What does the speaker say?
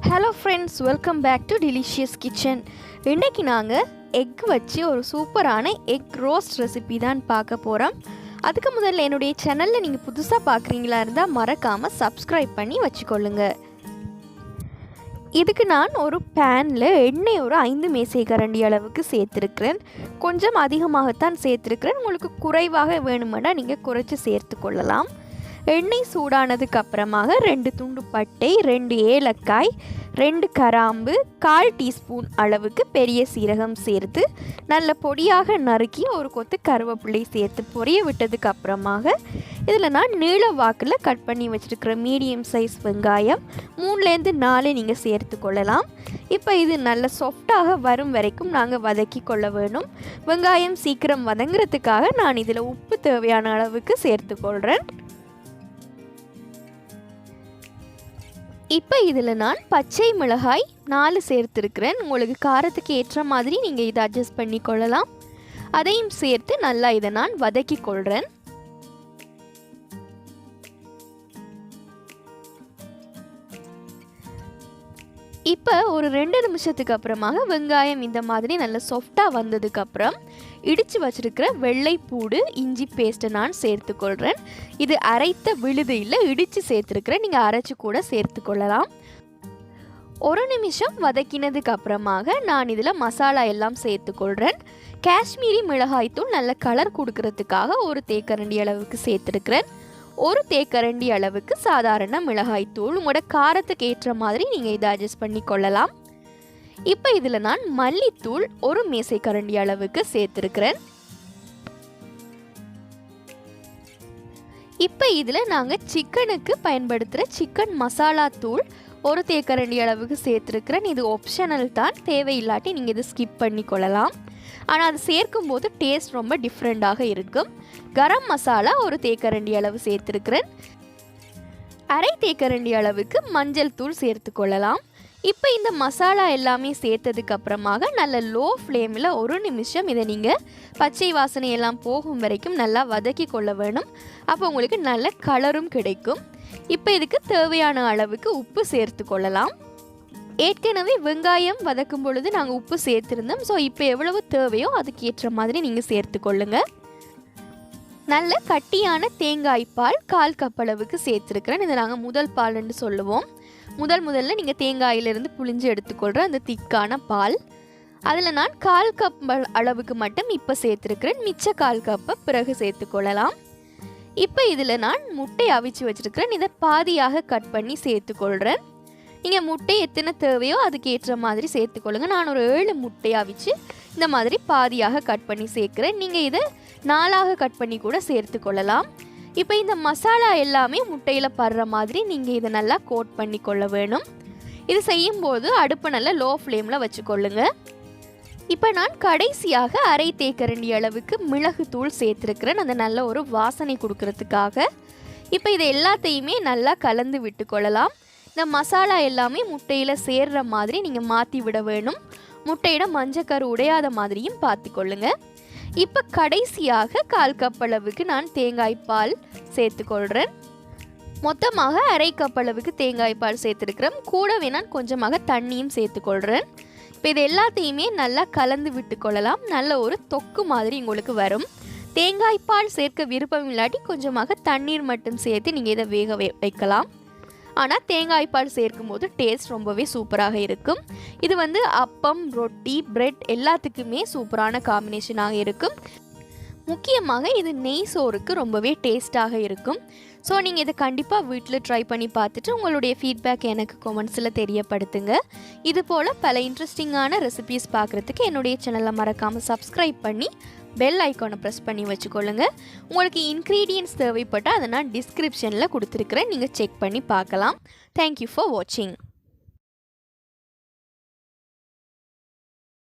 Hello friends, welcome back to Delicious Kitchen. இன்னைக்கு நாங்க egg வச்சு ஒரு சூப்பரான எக் ரோஸ்ட் ரெசிபி தான் பார்க்க போறோம். அதுக்கு முதல்ல என்னுடைய சேனல்ல நீங்க புதுசா பார்க்கறீங்களா இருந்தா மறக்காம Subscribe பண்ணி வச்சுக்கொள்ளுங்க. இதுக்கு நான் ஒரு panல எண்ணெய் ஒரு 5 மேசைக்கரண்டி அளவுக்கு சேர்த்திருக்கிறேன். கொஞ்சம் அதிகமாக தான் சேர்த்திருக்கிறேன். உங்களுக்கு குறைவாக வேணும்னா நீங்க குறைச்சு சேர்த்து கொள்ளலாம். எண்ணெய் சூடானதுக்கு அப்புறமாக 2 துண்டு பட்டை, 2 ஏலக்காய், 2 கிராம்பு, 1/4 டீஸ்பூன் அளவுக்கு பெரிய சீரகம் சேர்த்து நல்ல பொடியாக நறுக்கி ஒரு கொத்து கருவேப்பிலை சேர்த்து பொரிய விட்டதுக்கு அப்புறமாக இதில் நான் நீள வாக்கில் கட் பண்ணி வச்சுருக்கிற மீடியம் சைஸ் வெங்காயம் 3லேருந்து 4 நீங்கள் சேர்த்து கொள்ளலாம். இப்போ இது நல்ல சாஃப்டாக வரும் வரைக்கும் நாங்கள் வதக்கி கொள்ள வேணும். வெங்காயம் சீக்கிரம் வதங்குறதுக்காக நான் இதில் உப்பு தேவையான அளவுக்கு சேர்த்து கொள்கிறேன். இப்போ இதில் நான் பச்சை மிளகாய் 4 சேர்த்துருக்கிறேன். உங்களுக்கு காரத்துக்கு ஏற்ற மாதிரி நீங்கள் இதை அட்ஜஸ்ட் பண்ணி கொள்ளலாம். அதையும் சேர்த்து நல்லா இதை நான் வதக்கி கொள்கிறேன். இப்போ ஒரு 2 நிமிஷத்துக்கு அப்புறமாக வெங்காயம் இந்த மாதிரி நல்ல சாஃப்டாக வந்ததுக்கப்புறம் இடித்து வச்சுருக்கிற வெள்ளை பூடு இஞ்சி பேஸ்ட்டை நான் சேர்த்துக்கொள்கிறேன். இது அரைத்த விழுது இல்லை, இடித்து சேர்த்துருக்கிறேன். நீங்கள் அரைச்சி கூட சேர்த்துக்கொள்ளலாம். 1 நிமிஷம் வதக்கினதுக்கு அப்புறமாக நான் இதில் மசாலா எல்லாம் சேர்த்துக்கொள்கிறேன். காஷ்மீரி மிளகாய்த்தூள் நல்ல கலர் கொடுக்கறதுக்காக 1 தேக்கரண்டி அளவுக்கு சேர்த்துருக்கிறேன். 1 தேக்கரண்டி அளவுக்கு சாதாரண மிளகாய்த்தூள். உங்களோட காரத்துக்கு ஏற்ற மாதிரி நீங்கள் இதை அட்ஜஸ்ட் பண்ணி கொள்ளலாம். இப்போ இதில் நான் மல்லித்தூள் 1 மேசைக்கரண்டி அளவுக்கு சேர்த்துருக்கிறேன். இப்போ இதில் நாங்கள் சிக்கனுக்கு பயன்படுத்துகிற சிக்கன் மசாலா தூள் 1 தேக்கரண்டி அளவுக்கு சேர்த்துருக்கிறேன். இது ஆப்ஷனல் தான், தேவையில்லாட்டி நீங்கள் இதை ஸ்கிப் பண்ணி கொள்ளலாம். ஆனால் அது சேர்க்கும் போது டேஸ்ட் ரொம்ப டிஃப்ரெண்ட்டாக இருக்கும். கரம் மசாலா 1 தேக்கரண்டி அளவு சேர்த்துருக்கிறேன். 1/2 தேக்கரண்டி அளவுக்கு மஞ்சள் தூள் சேர்த்து கொள்ளலாம். இப்போ இந்த மசாலா எல்லாமே சேர்த்ததுக்கு அப்புறமாக நல்ல லோ ஃப்ளேமில் 1 நிமிஷம் இதை நீங்கள் பச்சை வாசனை எல்லாம் போகும் வரைக்கும் நல்லா வதக்கி கொள்ள வேணும். அப்போ உங்களுக்கு நல்ல கலரும் கிடைக்கும். இப்போ இதுக்கு தேவையான அளவுக்கு உப்பு சேர்த்து கொள்ளலாம். ஏற்கனவே வெங்காயம் வதக்கும் பொழுது நாங்கள் உப்பு சேர்த்துருந்தோம். ஸோ இப்போ எவ்வளவு தேவையோ அதுக்கு ஏற்ற மாதிரி நீங்கள் சேர்த்து கொள்ளுங்க. நல்ல கட்டியான தேங்காய் பால் 1/4 கப் அளவுக்கு சேர்த்துருக்கிறேன். இதை நாங்கள் முதல் பால்னு சொல்லுவோம். முதல்ல நீங்கள் தேங்காயிலிருந்து புழிஞ்சு எடுத்துக்கொள்கிற அந்த திக்கான பால். அதில் நான் 1/4 கப் அளவுக்கு மட்டும் இப்போ சேர்த்துருக்கிறேன். மிச்ச 1/4 கப்பை பிறகு சேர்த்துக்கொள்ளலாம். இப்போ இதில் நான் முட்டை அவிச்சு வச்சுருக்கிறேன். இதை பாதியாக கட் பண்ணி சேர்த்துக்கொள்கிறேன். நீங்கள் முட்டை எத்தனை தேவையோ அதுக்கு ஏற்ற மாதிரி சேர்த்துக்கொள்ளுங்க. நான் ஒரு 7 முட்டை அவிச்சு இந்த மாதிரி பாதியாக கட் பண்ணி சேர்க்குறேன். நீங்கள் இதை 4ஆக கட் பண்ணி கூட சேர்த்து கொள்ளலாம். இப்போ இந்த மசாலா எல்லாமே முட்டையில் படுற மாதிரி நீங்கள் இதை நல்லா கோட் பண்ணி கொள்ள வேணும். இது செய்யும்போது அடுப்பை நல்லா லோ ஃப்ளேமில் வச்சுக்கொள்ளுங்க. இப்போ நான் கடைசியாக 1/2 தேக்கரண்டி அளவுக்கு மிளகு தூள் சேர்த்துருக்கிறேன். அந்த நல்ல ஒரு வாசனை கொடுக்கறதுக்காக. இப்போ இதை எல்லாத்தையுமே நல்லா கலந்து விட்டு கொள்ளலாம். இந்த மசாலா எல்லாமே முட்டையில் சேர்ற மாதிரி நீங்கள் மாற்றி விட வேணும். முட்டையோட மஞ்சக்கரு உடையாத மாதிரியும் பார்த்துக்கொள்ளுங்க. இப்போ கடைசியாக 1/4 கப் அளவுக்கு நான் தேங்காய் பால் சேர்த்துக்கொள்கிறேன். மொத்தமாக 1/2 கப் அளவுக்கு தேங்காய் பால் சேர்த்துருக்கிறேன். கூடவே நான் கொஞ்சமாக தண்ணியும் சேர்த்துக்கொள்கிறேன். இப்போ இது எல்லாத்தையுமே நல்லா கலந்து விட்டு கொள்ளலாம். நல்ல ஒரு தொக்கு மாதிரி உங்களுக்கு வரும். தேங்காய் பால் சேர்க்க விருப்பம் இல்லாட்டி கொஞ்சமாக தண்ணீர் மட்டும் சேர்த்து நீங்கள் இதை வேக வைக்கலாம். ஆனால் தேங்காய் பால் சேர்க்கும் போது டேஸ்ட் ரொம்பவே சூப்பராக இருக்கும். இது அப்பம், ரொட்டி, பிரெட் எல்லாத்துக்குமே சூப்பரான காம்பினேஷனாக இருக்கும். முக்கியமாக இது நெய் சோறுக்கு ரொம்பவே டேஸ்ட்டாக இருக்கும். ஸோ நீங்கள் இதை கண்டிப்பாக வீட்டில் ட்ரை பண்ணி பார்த்துட்டு உங்களுடைய ஃபீட்பேக் எனக்கு கமெண்ட்ஸில் தெரியப்படுத்துங்க. இது போல் பல இன்ட்ரெஸ்டிங்கான ரெசிபீஸ் பார்க்குறதுக்கு என்னுடைய சேனலை மறக்காமல் சப்ஸ்கிரைப் பண்ணி பெல் ஐக்கானை ப்ரெஸ் பண்ணி வச்சுக்கொள்ளுங்க. உங்களுக்கு இன்க்ரீடியன்ட்ஸ் தேவைப்பட்டால் அதை நான் டிஸ்கிரிப்ஷனில் கொடுத்துருக்குறேன். நீங்கள் செக் பண்ணி பார்க்கலாம். தேங்க்யூ ஃபார் வாட்சிங்.